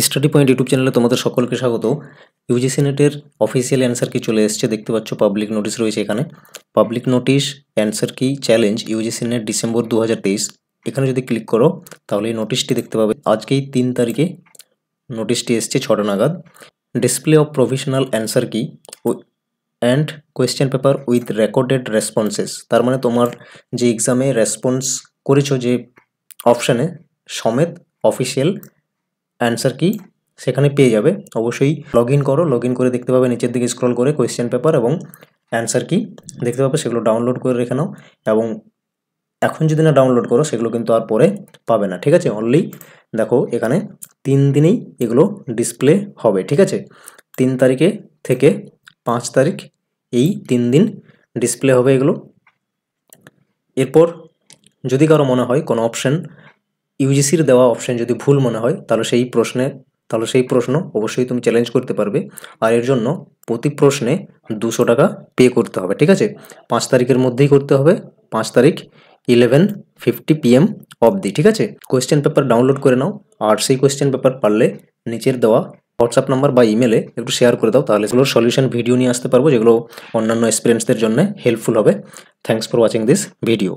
Study point YouTube চ্যানেলে তোমাদের সকলকে স্বাগত। ইউজিসি নেটের অফিসিয়াল অ্যান্সার কি চলে এসেছে, দেখতে পাচ্ছ পাবলিক নোটিশ রয়েছে এখানে। পাবলিক নোটিশ অ্যান্সার কি চ্যালেঞ্জ ইউজিসি নেট ডিসেম্বর 2023, এখানে যদি ক্লিক করো তাহলে এই নোটিশটি দেখতে পাবে। আজকেই 3 তারিখে নোটিশটি এসছে 6টা নাগাদ। ডিসপ্লে অফ প্রভিশনাল অ্যান্সার কি and question paper with recorded responses, তার মানে তোমার যে এক্সামে রেসপন্স করেছো যে অপশানে সমেত অফিসিয়াল অ্যান্সার কি সেখানে পেয়ে যাবে। অবশ্যই লগ ইন করো, লগ ইন করে দেখতে পাবে নিচের দিকে স্ক্রল করে কোয়েশ্চেন পেপার এবং অ্যান্সার কি দেখতে পাবে, সেগুলো ডাউনলোড করে রেখে নাও। এবং এখন যদি না ডাউনলোড করো সেগুলো কিন্তু আর পরে পাবে না, ঠিক আছে। অনলি দেখো এখানে 3 দিনেই এগুলো ডিসপ্লে হবে, ঠিক আছে। 3 তারিখে থেকে 5 তারিখ, এই 3 দিন ডিসপ্লে হবে এগুলো। এরপর যদি কারো মনে হয় কোনো অপশান ইউজিসির দেওয়া অপশান যদি ভুল মনে হয় তাহলে সেই প্রশ্ন অবশ্যই তুমি চ্যালেঞ্জ করতে পারবে। আর এর জন্য প্রতি প্রশ্নে 200 টাকা পে করতে হবে, ঠিক আছে। 5 তারিখের মধ্যেই করতে হবে, 5 তারিখ 11:50 PM অবধি, ঠিক আছে। কোয়েশ্চেন পেপার ডাউনলোড করে নাও, আর সেই কোয়েশ্চেন পেপার পারলে নিচের দেওয়া হোয়াটসঅ্যাপ নাম্বার বা ইমেলে একটু শেয়ার করে দাও, তাহলে সেগুলোর সলিউশন ভিডিও নিয়ে আসতে পারবো, যেগুলো অন্যান্য এক্সপিরিয়েন্সদের জন্য হেল্পফুল হবে। Thanks for watching this video.